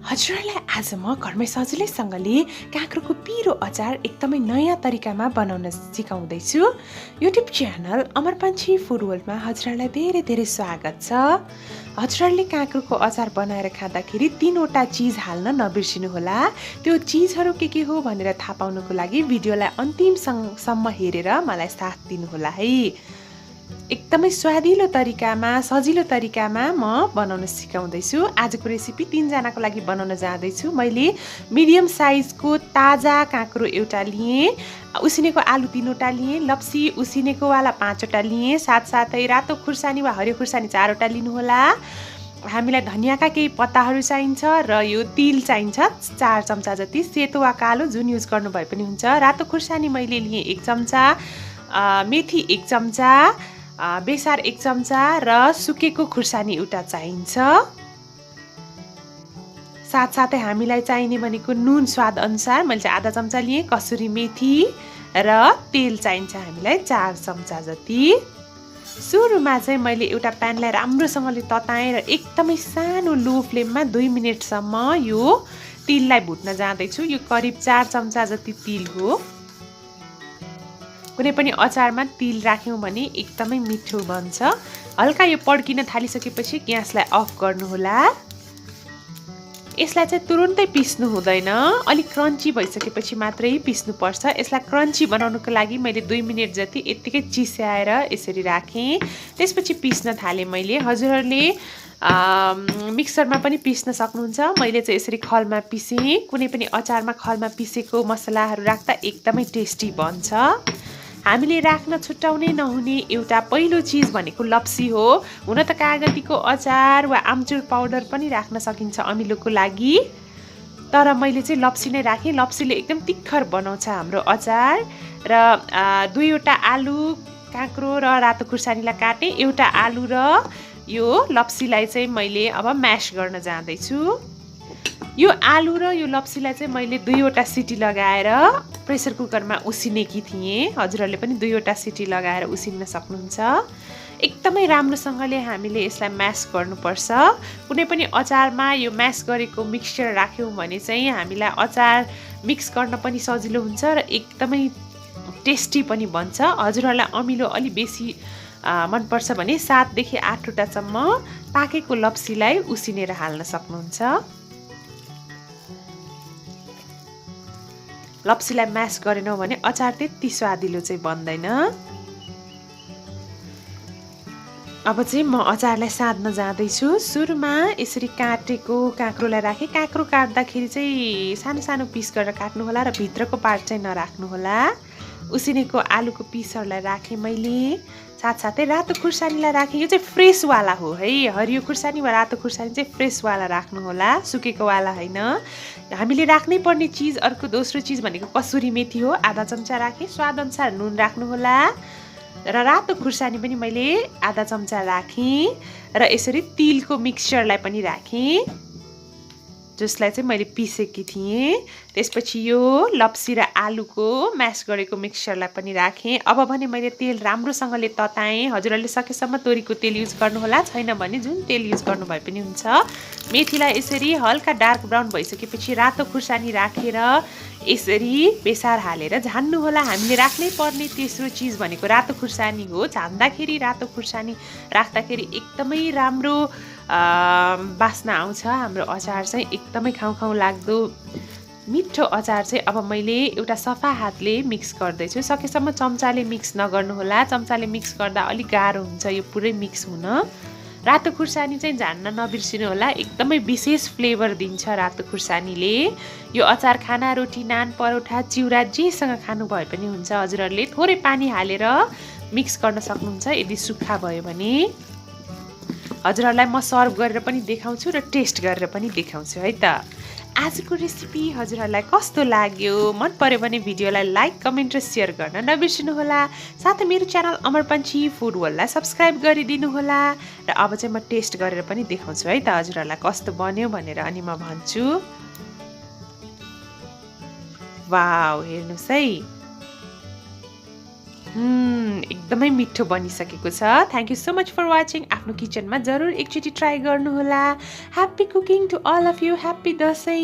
हजुरलाई आज म घरमै सजिलैसँगले काँक्रोको पिरो अचार एकदमै नयाँ तरिकामा बनाउन सिकाउँदैछु। युट्युब च्यानल अमर पान्छी फुड वर्ल्डमा हजुरलाई धेरै धेरै स्वागत छ। हजुरले काँक्रोको अचार बनाएर खाँदाखेरि 3वटा चीज हाल्न नबिर्सिनुहोला। त्यो चीजहरू के हो भनेर थाहा पाउनको लागि भिडियोलाई अन्तिमसम्म हेरेर मलाई साथ दिनुहोला है। एकदमै स्वादिलो तरिकामा सजिलो तरिकामा म बनाउन सिकाउँदैछु। आजको रेसिपी 3 जनाको लागि बनाउन जाँदैछु। मैले मिडियम साइजको ताजा काँक्रो एउटा लिएँ, उसिनेको आलु 3वटा लिएँ, लप्सी उसिनेको वाला 5वटा लिएँ, साथसाथै रातो खुर्सानी वा हरियो खुर्सानी 4वटा लिनुहोला। हामीलाई धनियाका केही पत्ताहरू चाहिन्छ र यो तिल चाहिन्छ 4 चम्चा जति, सेतो वा कालो जुन युज गर्नु भए पनि हुन्छ। रातो खुर्सानी मैले लिएँ 1 चम्चा, मेथी 1 चम्चा, बेसार 1 चम्चा र सुकेको खुर्सानी एउटा चाहिन्छ। साथसाथै हामीलाई चाहिने भनेको नुन स्वाद अनुसार मैले चाहिँ आधा चम्चा लिएँ, कसुरी मेथी र तेल चाहिन्छ हामीलाई 4 चम्चा जति। सुरुमा चाहिँ मैले एउटा प्यानलाई राम्रोसँगले तताएँ र एकदमै सानो लो फ्लेममा 2 मिनेटसम्म यो तिललाई भुट्न जाँदैछु। यो करिब 4 चम्चा जति तिल हो। कुनै पनि अचारमा तिल राख्यौँ भने एकदमै मिठो बन्छ। हल्का यो पड्किन थालिसकेपछि ग्यासलाई अफ गर्नुहोला। यसलाई चाहिँ तुरुन्तै पिस्नु हुँदैन, अलिक क्रन्ची भइसकेपछि मात्रै पिस्नुपर्छ। यसलाई क्रन्ची बनाउनुको लागि मैले 2 मिनेट जति यत्तिकै चिस्याएर यसरी राखेँ। त्यसपछि पिस्न थालेँ मैले। हजुरहरूले मिक्सरमा पनि पिस्न सक्नुहुन्छ। मैले चाहिँ यसरी खलमा पिसेँ। कुनै पनि अचारमा खलमा पिसेको मसलाहरू राख्दा एकदमै टेस्टी बन्छ। हामीले राख्न छुट्याउनै नहुने एउटा पहिलो चिज भनेको लप्सी हो। हुन त कागतीको अचार वा आमचुर पाउडर पनि राख्न सकिन्छ अमिलोको लागि, तर मैले चाहिँ लप्सी नै राखेँ। लप्सीले एकदम तिखर बनाउँछ हाम्रो अचार। र 2वटा आलु, काँक्रो र रातो खुर्सानीलाई काटेँ। एउटा आलु र यो लप्सीलाई चाहिँ मैले अब म्यास गर्न जाँदैछु। यो आलु र यो लप्सीलाई चाहिँ मैले 2वटा सिटी लगाएर प्रेसर कुकरमा उसिनेकी थिएँ। हजुरहरूले पनि 2वटा सिटी लगाएर उसिन्न सक्नुहुन्छ। एकदमै राम्रोसँगले हामीले यसलाई म्यास गर्नुपर्छ। कुनै पनि अचारमा यो म्यास गरेको मिक्सचर राख्यौँ भने चाहिँ हामीलाई अचार मिक्स गर्न पनि सजिलो हुन्छ र एकदमै टेस्टी पनि बन्छ। हजुरहरूलाई अमिलो अलि बेसी मनपर्छ भने 7 देखि 8वटासम्म पाकेको लप्सीलाई उसिनेर हाल्न सक्नुहुन्छ। लप्सीलाई म्यास गरेनौँ भने अचार त्यति स्वादिलो चाहिँ बन्दैन। अब चाहिँ म अचारलाई साध्न जाँदैछु। सुरुमा यसरी काटेको काँक्रोलाई राखेँ। काँक्रो काट्दाखेरि चाहिँ सानो सानो पिस गरेर काट्नुहोला र भित्रको पार्ट चाहिँ नराख्नुहोला। उसिनेको आलुको पिसहरूलाई राखेँ मैले। साथसाथै रातो खुर्सानीलाई राखेँ। यो चाहिँ फ्रेसवाला हो है। हरियो खुर्सानी वा रातो खुर्सानी चाहिँ फ्रेसवाला राख्नुहोला, सुकेकोवाला होइन। हामीले राख्नै पर्ने चिज अर्को दोस्रो चिज भनेको कसुरी मेथी हो। आधा चम्चा राखेँ। स्वादअनुसार नुन राख्नुहोला र रातो खुर्सानी पनि मैले आधा चम्चा राखेँ र यसरी तिलको मिक्सचरलाई पनि राखेँ, जसलाई चाहिँ मैले पिसेकी थिएँ। त्यसपछि यो लप्सी र आलुको म्यास गरेको मिक्सचरलाई पनि राखेँ। अब भने मैले तेल राम्रोसँगले तताएँ। हजुरहरूले सकेसम्म तोरीको तेल युज गर्नुहोला, छैन भने जुन तेल युज गर्नु भए पनि हुन्छ। मेथीलाई यसरी हल्का डार्क ब्राउन भइसकेपछि रातो खुर्सानी राखेर यसरी बेसार हालेर झान्नुहोला। हामीले राख्नै पर्ने तेस्रो चिज भनेको रातो खुर्सानी हो। झान्दाखेरि रातो खुर्सानी राख्दाखेरि एकदमै राम्रो बास्ना आउँछ। हाम्रो अचार चाहिँ एकदमै खाउँ खाउँ लाग्दो मिठो अचार चाहिँ अब मैले एउटा सफा हातले मिक्स गर्दैछु। सकेसम्म चम्चाले मिक्स नगर्नुहोला। चम्चाले मिक्स गर्दा अलिक गाह्रो हुन्छ यो पुरै मिक्स हुन। रातो खुर्सानी चाहिँ झान्न नबिर्सिनु होला। एकदमै विशेष फ्लेभर दिन्छ रातो खुर्सानीले। यो अचार खाना, रोटी, नान, परोठा, चिउरा जेसँग खानु भए पनि हुन्छ। हजुरहरूले थोरै पानी हालेर मिक्स गर्न सक्नुहुन्छ यदि सुक्खा भयो भने। हजुरहरूलाई म सर्भ गरेर पनि देखाउँछु र टेस्ट गरेर पनि देखाउँछु है त। आजको रेसिपी हजुरहरूलाई कस्तो लाग्यो? मन पर्यो भने भिडियोलाई लाइक, कमेन्ट र सेयर गर्न नबिर्सिनुहोला। साथै मेरो च्यानल अमर पान्छी फुड वर्ल्डलाई सब्सक्राइब गरिदिनुहोला। र अब चाहिँ म टेस्ट गरेर पनि देखाउँछु है त हजुरहरूलाई कस्तो बन्यो भनेर, अनि म भन्छु। वाउ, हेर्नुहोस् है। एकदमै मिठो बनिसकेको छ। Thank you so much for watching. आफ्नो किचनमा जरुर एकचोटि ट्राई गर्नुहोला। Happy cooking to all of you. Happy Dashain.